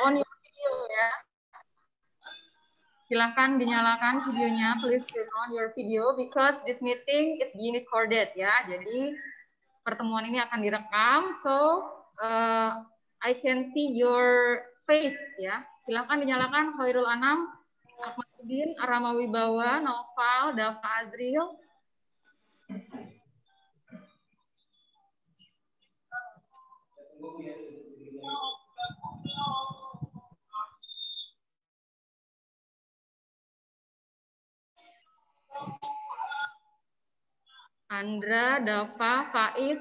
on your video ya. Silahkan dinyalakan videonya. Please turn on your video because this meeting is being recorded ya. Jadi pertemuan ini akan direkam. So I can see your face ya. Silahkan dinyalakan. Khairul Anam, Ahmaduddin, Rama Wibawa, Noval, Dafa Azril. Andra, Dafa, Faiz,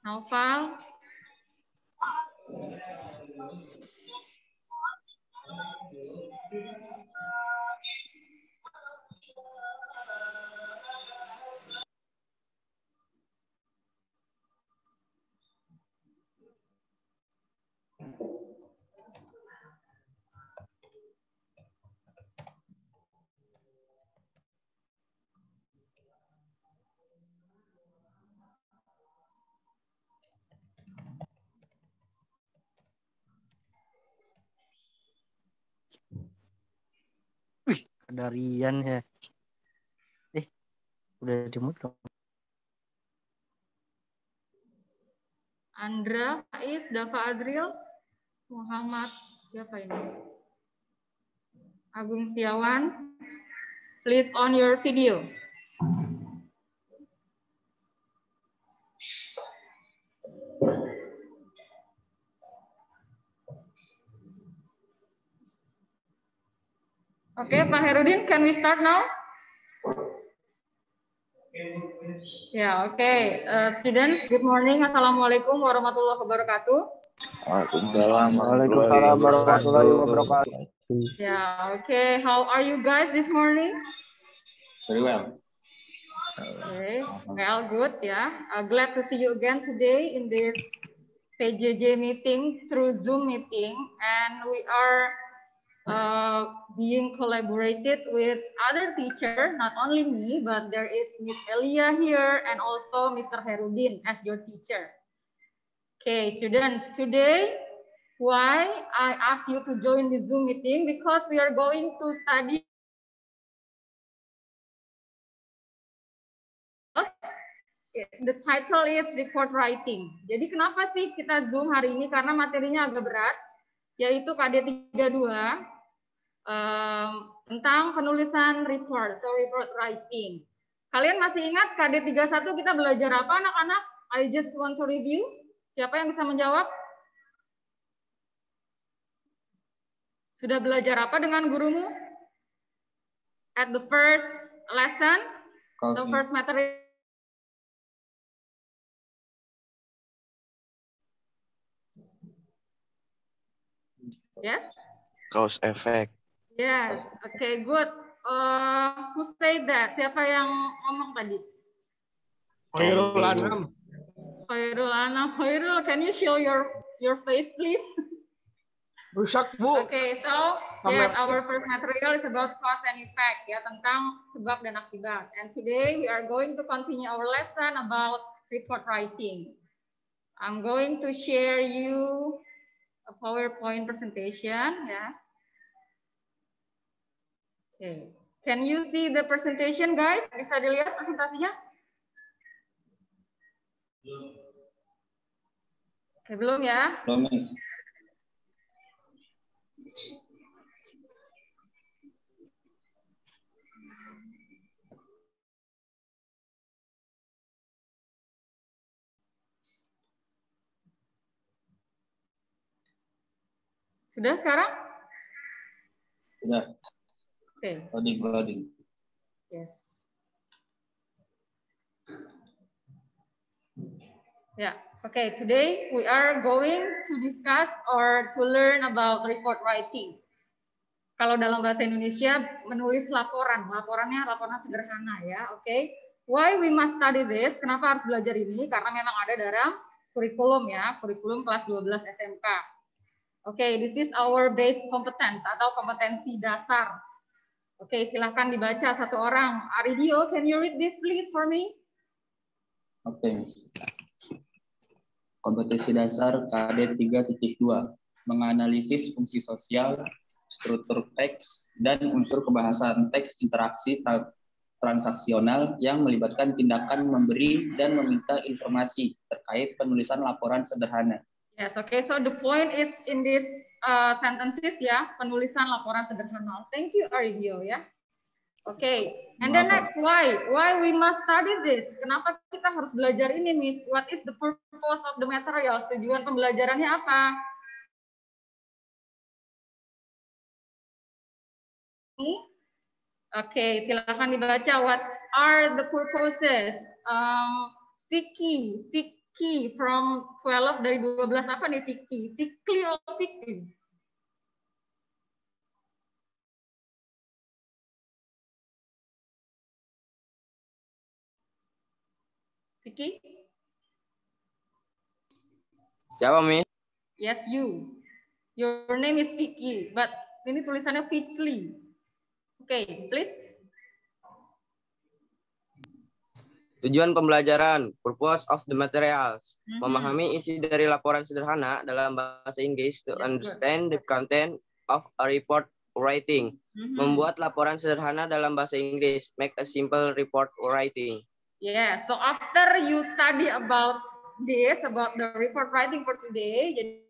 Noval. Wih, ada Rian ya. Udah dimut dong. Andra, Faiz, Dafa Azril, Muhammad, siapa ini? Agung Setiawan, please on your video. Okay, Pak Herudin, can we start now? Yeah, okay. Students, good morning. Assalamualaikum warahmatullahi wabarakatuh. Waalaikumsalam warahmatullahi wabarakatuh. Yeah, okay. How are you guys this morning? Very well. Okay, well, good. Yeah, glad to see you again today in this PJJ meeting through Zoom meeting, and we are being collaborated with other teacher, not only me, but there is Miss Elia here and also Mr. Herudin as your teacher. Okay, students, today, why I ask you to join the Zoom meeting? Because we are going to study the title is report writing. Jadi kenapa sih kita Zoom hari ini? Karena materinya agak berat, yaitu KD 32 tentang penulisan report atau report writing. Kalian masih ingat KD 31 kita belajar apa anak-anak? I just want to review. Siapa yang bisa menjawab? Sudah belajar apa dengan gurumu? At the first lesson, the first material. Yes? Cause effect. Yes, okay, good. Who said that? Siapa yang ngomong tadi? Khairul Anam. Khairul Anam. Khairul, can you show your face, please? Rusak, Bu. Okay, so yes, our first material is about cause and effect, ya, tentang sebab dan akibat. And today we are going to continue our lesson about report writing. I'm going to share you a PowerPoint presentation, ya. Okay. Can you see the presentation, guys? Bisa dilihat presentasinya? Oke, belum ya? Belum. Sudah sekarang? Sudah. Okay. Loading. Yes. Yeah. Okay. Today we are going to discuss or to learn about report writing. Kalau dalam bahasa Indonesia menulis laporan, laporan sederhana ya. Oke. Why we must study this? Kenapa harus belajar ini? Karena memang ada dalam kurikulum ya, kurikulum kelas 12 SMK. Oke, this is our base competence atau kompetensi dasar. Oke, silahkan dibaca satu orang. Aridio, can you read this please for me? Oke. Kompetensi dasar KD 3.2. menganalisis fungsi sosial, struktur teks, dan unsur kebahasan teks interaksi transaksional yang melibatkan tindakan memberi dan meminta informasi terkait penulisan laporan sederhana. Yes, okay. So the point is in this sentences ya, penulisan laporan sederhana. Thank you, Arigio ya. Okay. And then next, why we must study this? Kenapa kita harus belajar ini, Miss? What is the purpose of the materials? Tujuan pembelajarannya apa? Oke, silakan dibaca. What are the purposes? Vicky from 12 dari 12 apa nih Vicky? Vicky atau Vicky? Vicky? Siapa, Mi? Yes, you. Your name is Vicky, but ini tulisannya Vicky. Okay, please. Tujuan pembelajaran, purpose of the materials, memahami isi dari laporan sederhana dalam bahasa Inggris to understand the content of a report writing. Membuat laporan sederhana dalam bahasa Inggris, make a simple report writing. Yeah, so after you study about this, about the report writing for today, jadi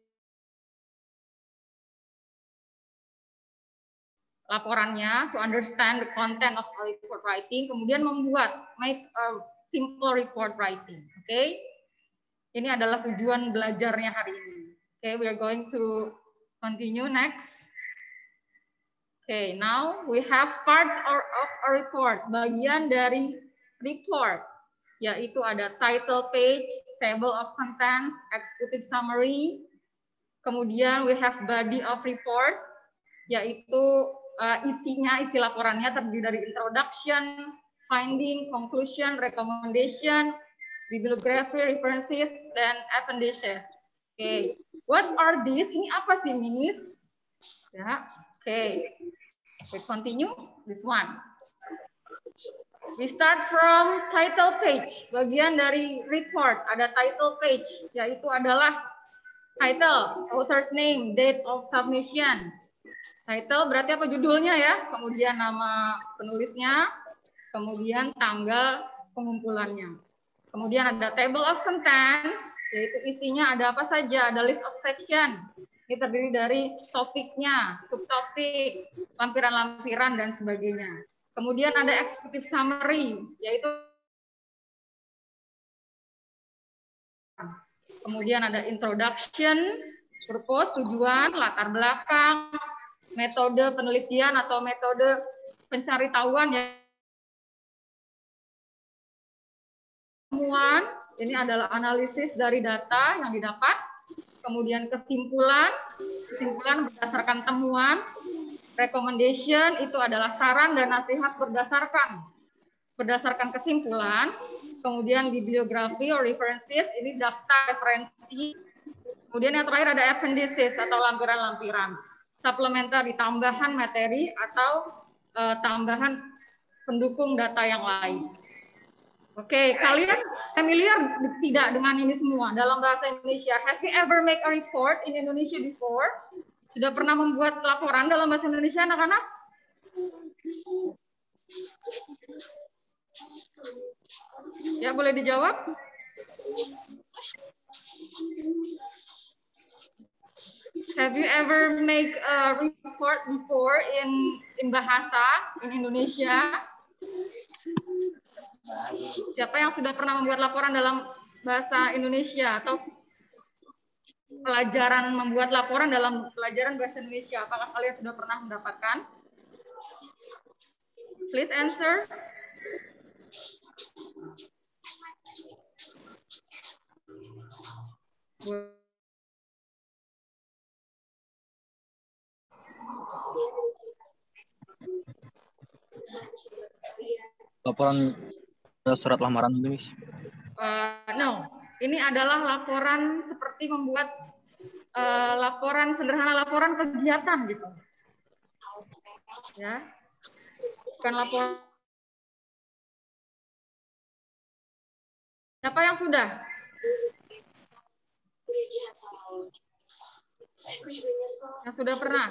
laporannya to understand the content of a report writing, kemudian make a simple report writing. Okay, ini adalah tujuan belajarnya hari ini. Okay, we are going to continue next. Okay, now we have parts of a report, bagian dari report, yaitu ada title page, table of contents, executive summary, kemudian we have body of report, yaitu isi laporannya terdiri dari introduction, finding, conclusion, recommendation, bibliography, references, dan appendices. Okay, what are these? Ini apa sih, Miss? Ya, okay. We continue this one. We start from title page. Bagian dari report ada title page, yaitu adalah title, author's name, date of submission. Title berarti apa judulnya ya, kemudian nama penulisnya, kemudian tanggal pengumpulannya. Kemudian ada table of contents, yaitu isinya ada apa saja, ada list of section. Ini terdiri dari topiknya, subtopik, lampiran-lampiran, dan sebagainya. Kemudian ada executive summary, yaitu kemudian ada introduction, purpose, tujuan, latar belakang, metode penelitian atau metode pencaritahuan ya. Temuan, ini adalah analisis dari data yang didapat. Kemudian kesimpulan berdasarkan temuan. Recommendation itu adalah saran dan nasihat berdasarkan kesimpulan. Kemudian bibliografi or references, ini daftar referensi. Kemudian yang terakhir ada appendices atau lampiran-lampiran. Supplementary, tambahan materi atau tambahan pendukung data yang lain. Oke, kalian familiar tidak dengan ini semua dalam bahasa Indonesia? Have you ever make a report in Indonesia before? Sudah pernah membuat laporan dalam bahasa Indonesia, anak-anak? Ya, boleh dijawab? Have you ever make a report before in bahasa in Indonesia? Siapa yang sudah pernah membuat laporan dalam bahasa Indonesia atau pelajaran membuat laporan dalam pelajaran bahasa Indonesia? Apakah kalian sudah pernah mendapatkan? Please answer. Laporan surat lamaran itu, Miss? No, ini adalah laporan seperti membuat laporan sederhana, laporan kegiatan gitu. Ya, bukan laporan. Siapa yang sudah? Yang sudah pernah?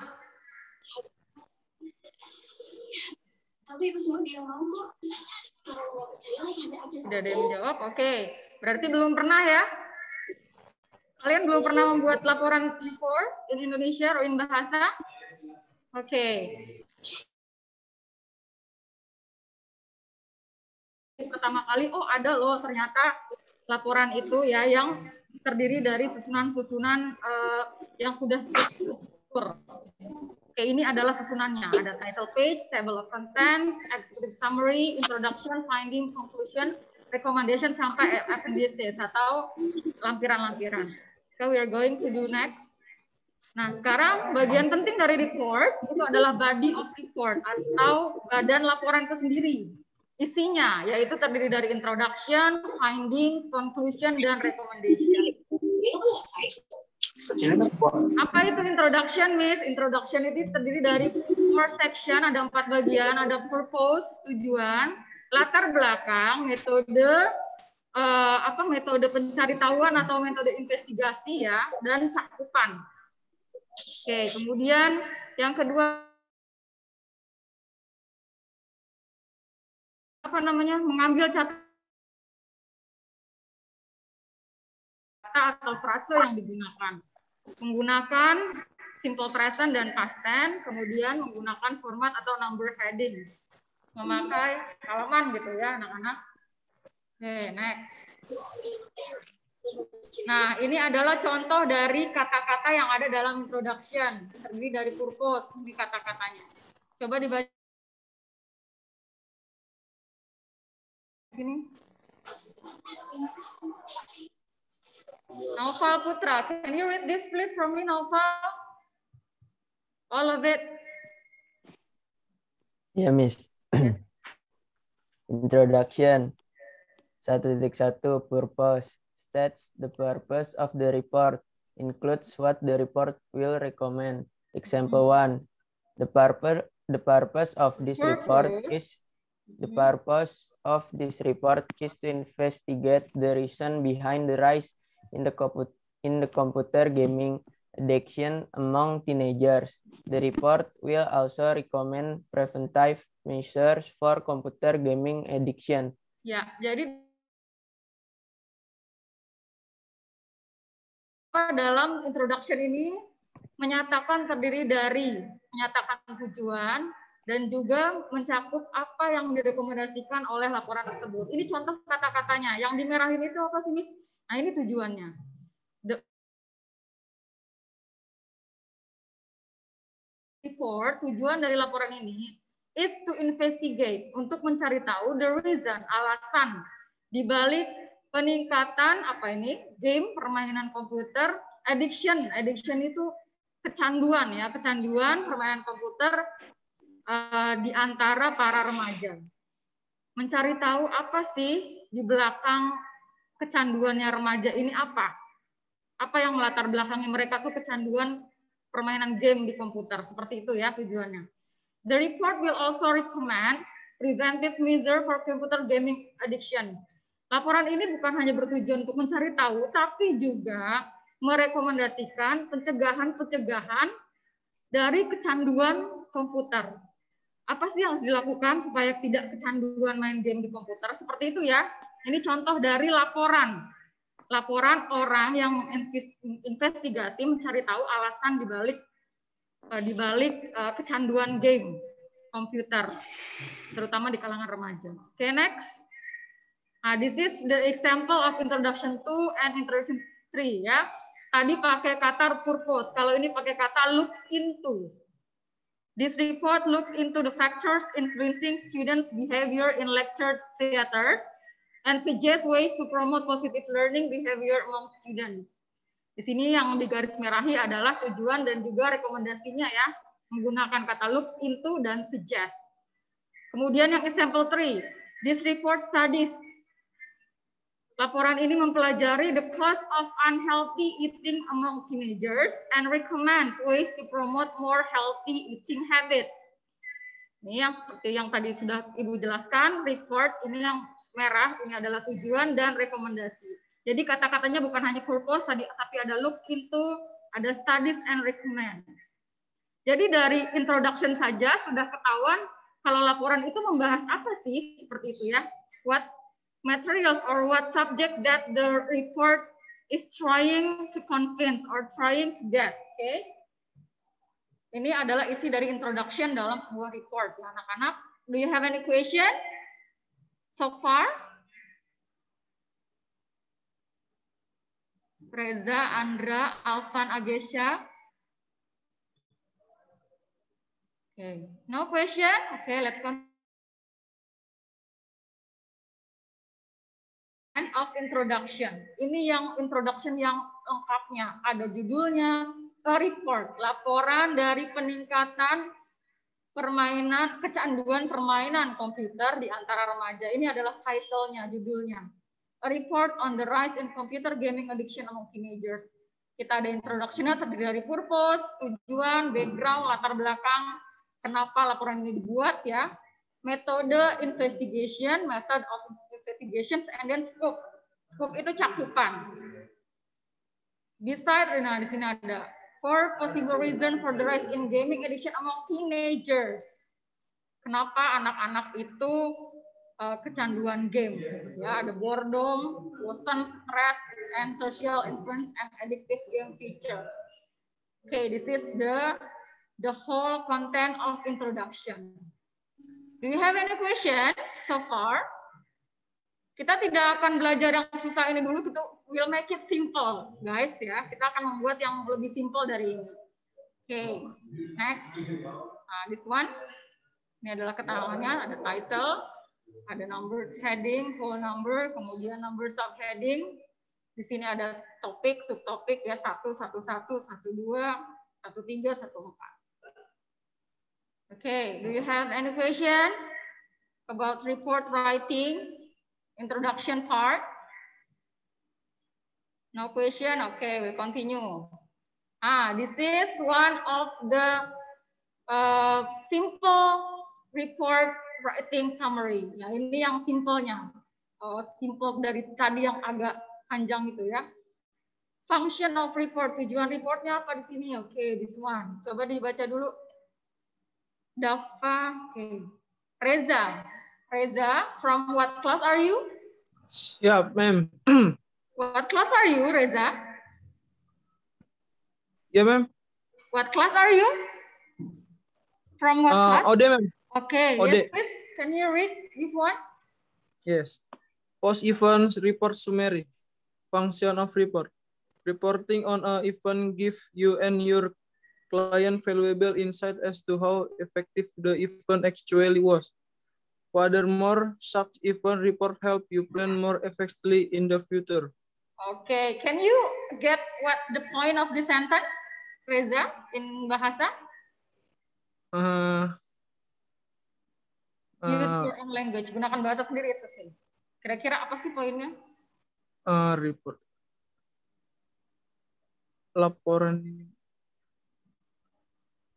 Tidak ada yang menjawab. Oke. Berarti belum pernah ya? Kalian belum pernah membuat laporan before in Indonesia atau in bahasa? Oke. Pertama kali, oh ada loh ternyata laporan itu ya yang terdiri dari susunan-susunan yang sudah struktur. Oke, ini adalah susunannya. Ada title page, table of contents, executive summary, introduction, finding, conclusion, recommendation, sampai appendices atau lampiran-lampiran. So we are going to do next. Nah, sekarang bagian penting dari report itu adalah body of report atau badan laporan itu sendiri. Isinya yaitu terdiri dari introduction, finding, conclusion, dan recommendation. Apa itu introduction, Miss? Introduction itu terdiri dari 4 section, ada 4 bagian, ada purpose, tujuan, latar belakang, metode, metode pencaritahuan atau metode investigasi ya, dan cakupan. Oke, kemudian yang kedua mengambil catatan atau frase yang digunakan. Menggunakan simple present dan past tense, kemudian menggunakan format atau number heading. Memakai halaman gitu ya, anak-anak. Oke, next. Nah, ini adalah contoh dari kata-kata yang ada dalam introduction. Terdiri dari purpose, ini kata-katanya. Coba dibaca. Sini. Naufal Putra, can you read this please from me, Naufal? All of it. Ya, Miss. Introduction. 1.1 Purpose. States the purpose of the report. Includes what the report will recommend. Example 1. The purpose of this report is to investigate the reason behind the rise in the computer gaming addiction among teenagers. The report will also recommend preventive measures for computer gaming addiction. Ya, jadi dalam introduction ini terdiri dari menyatakan tujuan dan juga mencakup apa yang direkomendasikan oleh laporan tersebut. Ini contoh kata-katanya. Yang dimerahin itu apa sih, Miss? Nah, ini tujuannya. Report, tujuan dari laporan ini is to investigate, untuk mencari tahu the reason, alasan dibalik peningkatan game, permainan komputer, addiction itu kecanduan ya, permainan komputer di antara para remaja. Mencari tahu apa sih di belakang kecanduannya remaja ini, apa yang melatar belakangi mereka tuh kecanduan permainan game di komputer, seperti itu ya tujuannya. The report will also recommend preventive measure for computer gaming addiction. Laporan ini bukan hanya bertujuan untuk mencari tahu, tapi juga merekomendasikan pencegahan dari kecanduan komputer. Apa sih yang harus dilakukan supaya tidak kecanduan main game di komputer? Seperti itu ya. Ini contoh dari laporan orang yang menginvestigasi, mencari tahu alasan dibalik kecanduan game komputer, terutama di kalangan remaja. Oke, next. Nah, this is the example of introduction 2 and introduction 3 ya. Tadi pakai kata purpose, kalau ini pakai kata looks into. This report looks into the factors influencing students' behavior in lecture theaters and suggest ways to promote positive learning behavior among students. Di sini yang digarismerahi adalah tujuan dan juga rekomendasinya ya, menggunakan kata looks into dan suggest. Kemudian yang example 3, this report studies. Laporan ini mempelajari the cause of unhealthy eating among teenagers and recommends ways to promote more healthy eating habits. Ini yang seperti yang tadi sudah Ibu jelaskan, report ini yang merah, ini adalah tujuan dan rekomendasi. Jadi kata-katanya bukan hanya purpose tadi, tapi ada looks into, Ada studies and recommends. Jadi dari introduction saja sudah ketahuan kalau laporan itu membahas apa sih, seperti itu ya. What materials or what subject that the report is trying to convince or trying to get. Oke. Ini adalah isi dari introduction dalam sebuah report. Ya, anak-anak, do you have any question so far? Reza, Andra, Alvan, Agesha. Okay, no question. Okay, let's continue. End of introduction. Ini yang introduction yang lengkapnya. Ada judulnya, a report, laporan dari peningkatan permainan, kecanduan permainan komputer di antara remaja. Ini adalah title-nya, judulnya. A report on the rise in computer gaming addiction among teenagers. Kita ada introduction-nya terdiri dari purpose, tujuan, background, latar belakang, kenapa laporan ini dibuat ya. Metode investigation, method of investigations, and then scope. Scope itu cakupan. Beside, nah di sini ada 4 possible reason for the rise in gaming addiction among teenagers. Kenapa anak-anak itu kecanduan game? Ya, ada boredom, bosan, stress, and social influence and addictive game feature. Okay, this is the whole content of introduction. Do you have any question so far? Kita tidak akan belajar yang susah ini dulu, kita will make it simple, guys ya. Kita akan membuat yang lebih simple dari ini. Okay, next. Nah, this one. Ini adalah keterangannya, ada title, ada number heading, whole number, kemudian number subheading. Di sini ada topik, subtopik ya, 1, 1, 1, 1, 2, 1, 3, 1, 4. Okay, do you have any question about report writing? Introduction part? No question? Okay, we'll continue. This is one of the simple report writing summary. Ya, ini yang simpelnya. Simple dari tadi yang agak panjang itu ya. Function of report, tujuan reportnya apa di sini? Oke, this one. Coba dibaca dulu. Dafa, okay. Reza, from what class are you? Yeah, ma'am. What class are you, Reza? Yeah, ma'am. What class are you? From what class? Ode, ma'am. Okay, Ode. yes, please. Can you read this one? Yes. Post-event report summary. Function of report. Reporting on an event give you and your client valuable insight as to how effective the event actually was. Furthermore, such event report help you plan more effectively in the future. Okay, can you get what's the point of the sentence, Reza, in bahasa? Use your own language, gunakan bahasa sendiri, it's okay. Kira-kira apa sih poinnya? Report. Laporan.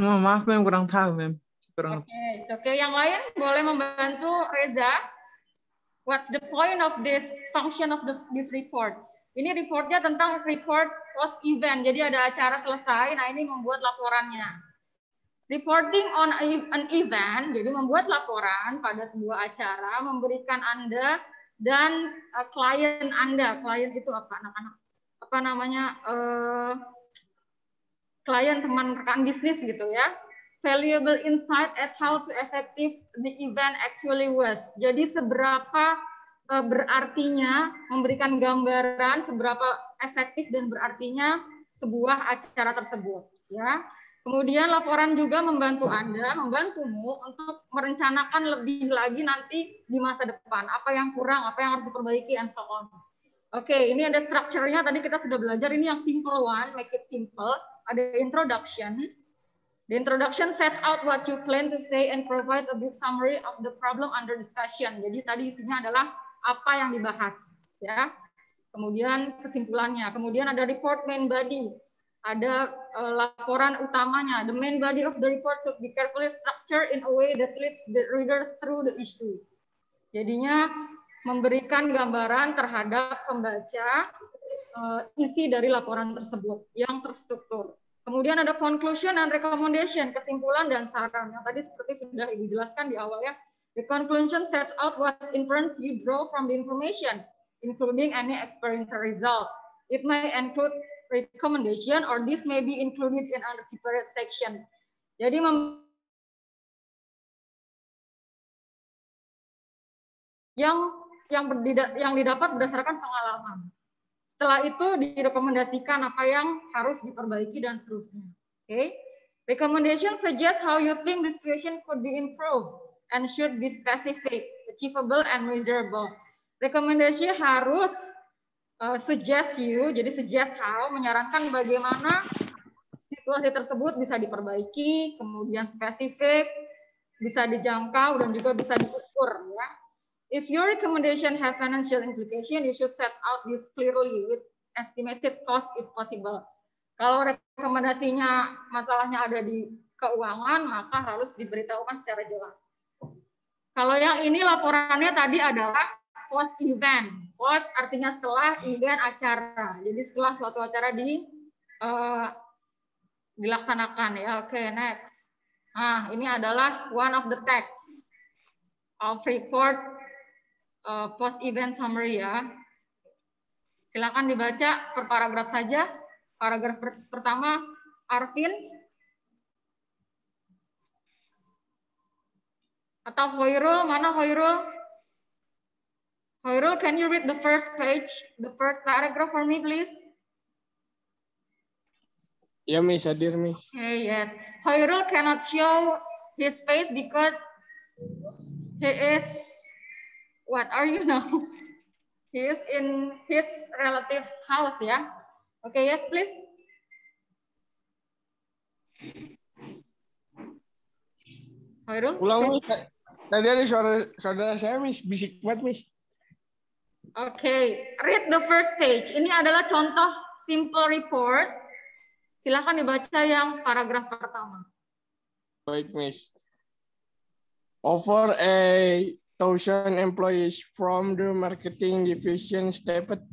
Maaf, ma'am, kurang tahu, ma'am. Oke. Yang lain boleh membantu Reza. What's the point of this function of this report? Ini reportnya tentang report post event. Jadi ada acara selesai. Nah ini membuat laporannya. Reporting on an event. Jadi membuat laporan pada sebuah acara, memberikan Anda dan klien Anda. Klien itu apa, anak-anak? Apa namanya? Klien, teman rekan bisnis gitu ya. Valuable insight as how to effective the event actually was. Jadi seberapa berartinya, memberikan gambaran seberapa efektif dan berartinya sebuah acara tersebut. Ya. Kemudian laporan juga membantu Anda, membantumu untuk merencanakan lebih lagi nanti di masa depan. Apa yang kurang, apa yang harus diperbaiki, and so on. Oke, ini ada structure-nya. Tadi kita sudah belajar. Ini yang simple one, make it simple. Ada introduction. The introduction sets out what you plan to say and provides a brief summary of the problem under discussion. Jadi tadi isinya adalah apa yang dibahas, ya. Kemudian kesimpulannya. Kemudian ada report main body. Ada laporan utamanya. The main body of the report should be carefully structured in a way that leads the reader through the issue. Jadinya memberikan gambaran terhadap pembaca isi dari laporan tersebut yang terstruktur. Kemudian ada conclusion and recommendation, kesimpulan dan saran. Yang tadi seperti sudah Ibu jelaskan di awal ya. The conclusion sets out what inference you draw from the information, including any experimental result. It may include recommendation or this may be included in a separate section. Jadi yang didapat berdasarkan pengalaman. Setelah itu direkomendasikan apa yang harus diperbaiki dan seterusnya. Okay. Recommendation suggest how you think the situation could be improved and should be specific, achievable, and measurable. Rekomendasi harus suggest you, jadi suggest how, menyarankan bagaimana situasi tersebut bisa diperbaiki, kemudian spesifik, bisa dijangkau, dan juga bisa diukur. Ya. If your recommendation have financial implication, you should set out this clearly with estimated cost if possible. Kalau rekomendasinya masalahnya ada di keuangan, maka harus diberitahukan secara jelas. Kalau yang ini laporannya tadi adalah post event. Post artinya setelah event acara. Jadi setelah suatu acara dilaksanakan ya. Oke, next. Nah, ini adalah one of the text of report post event summary ya. Silakan dibaca per paragraf saja. Paragraf pertama, Arvin atau Hoirul, mana Hoirul? Hoirul, can you read the first page, the first paragraph for me, please? Yeah, Miss, hadir, Miss. Okay, yes. Hoirul cannot show his face because he is, what are you now? He is in his relative's house, ya. Okay, yes, please. Hoirul, Ulang, Miss. Tadi ada saudara saya, Miss, bisik banget, Miss. Okay, read the first page. Ini adalah contoh simple report. Silakan dibaca yang paragraf pertama. Baik, Miss. Over 1,000 employees from the marketing division stepped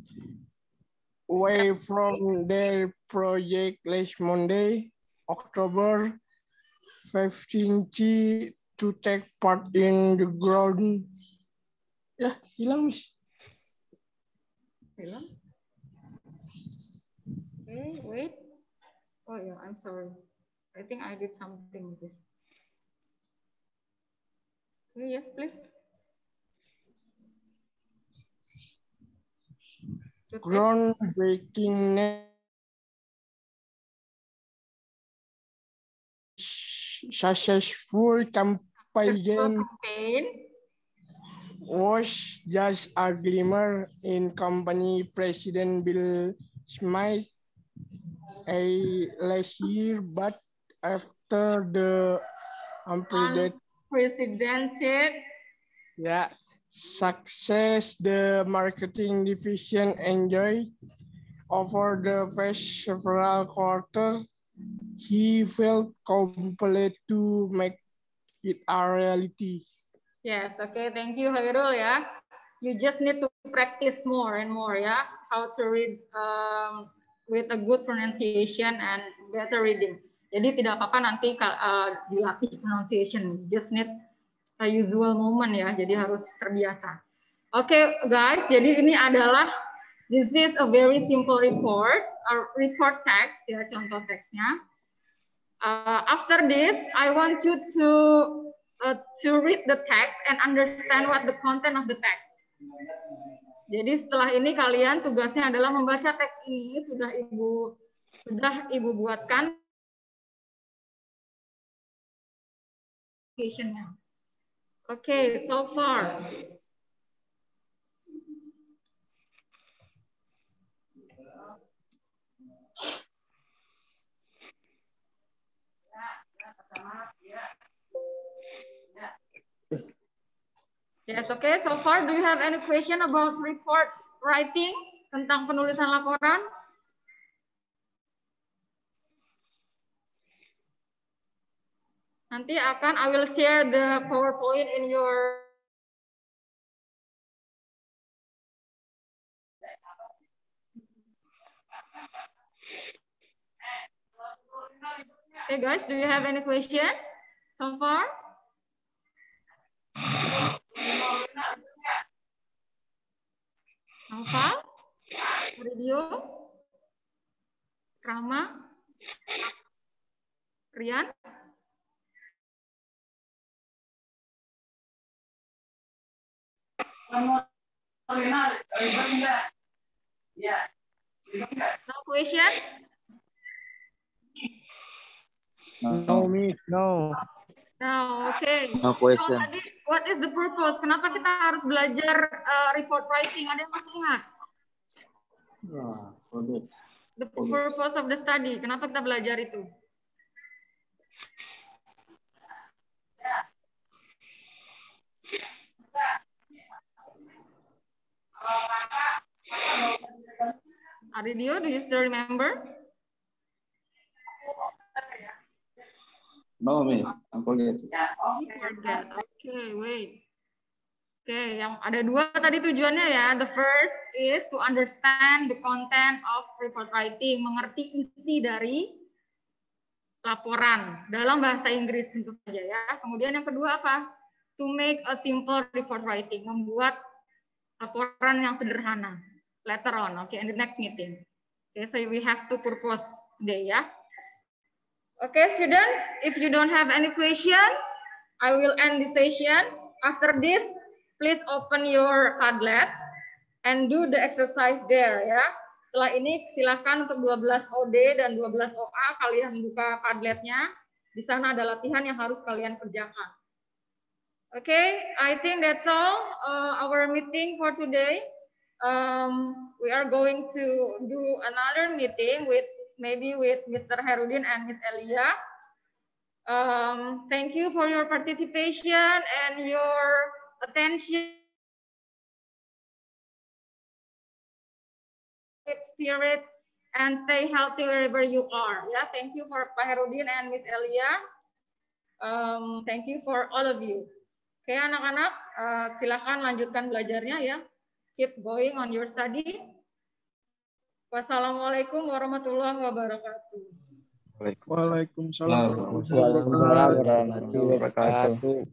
away from their project last Monday, October 15th, to take part in the ground. Ya, hilang, Miss. Hilang? Okay, wait. Oh yeah, I'm sorry. I think I did something with this. Okay, yes, please. Groundbreaking successful campaign was just a glimmer in company President Bill Smith last year, but after the unprecedented success the marketing division enjoyed over the past several quarters, he felt compelled to make it a reality. Yes, okay, thank you, Hairul ya. You just need to practice more and more ya, how to read with a good pronunciation and better reading. Jadi tidak apa-apa nanti dilatih pronunciation, you just need a usual moment ya, jadi harus terbiasa. Oke, guys, jadi ini adalah, this is a very simple report, a report text ya, contoh teksnya. After this, I want you to read the text and understand what the content of the text. Jadi setelah ini kalian tugasnya adalah membaca teks ini, sudah ibu buatkan application-nya. Okay, so far. Yes, okay. So far, do you have any question about report writing, tentang penulisan laporan? Nanti I will share the PowerPoint in your Okay, guys, do you have any question so far? Naufal? Ridyo? Rama? Rian? No question? No, Miss, no. No, okay. No So question. tadi, what is the purpose? Kenapa kita harus belajar report writing? Ada yang masih ingat? The purpose of the study. Kenapa kita belajar itu? Aridio, do you still remember? No, Miss. I forget. You forget. Okay, wait. Okay, yang ada dua tadi tujuannya ya. The first is to understand the content of report writing, mengerti isi dari laporan dalam bahasa Inggris tentu saja ya. Kemudian yang kedua apa? To make a simple report writing, membuat laporan yang sederhana. Later on, okay, in the next meeting. Okay, so we have two purpose today ya. Okay, students, if you don't have any question, I will end the session. After this, please open your Padlet and do the exercise there ya. Setelah ini silakan untuk 12 OD dan 12 OA kalian buka Padletnya. Di sana ada latihan yang harus kalian kerjakan. Okay, I think that's all our meeting for today. We are going to do another meeting with maybe with Mr. Herudin and Miss Elia. Thank you for your participation and your attention, spirit, and stay healthy wherever you are. Yeah, thank you for Pak Herudin and Miss Elia. Thank you for all of you. Oke, anak-anak, silakan lanjutkan belajarnya ya. Keep going on your study. Wassalamualaikum warahmatullahi wabarakatuh. Waalaikumsalam. Waalaikumsalam warahmatullahi wabarakatuh.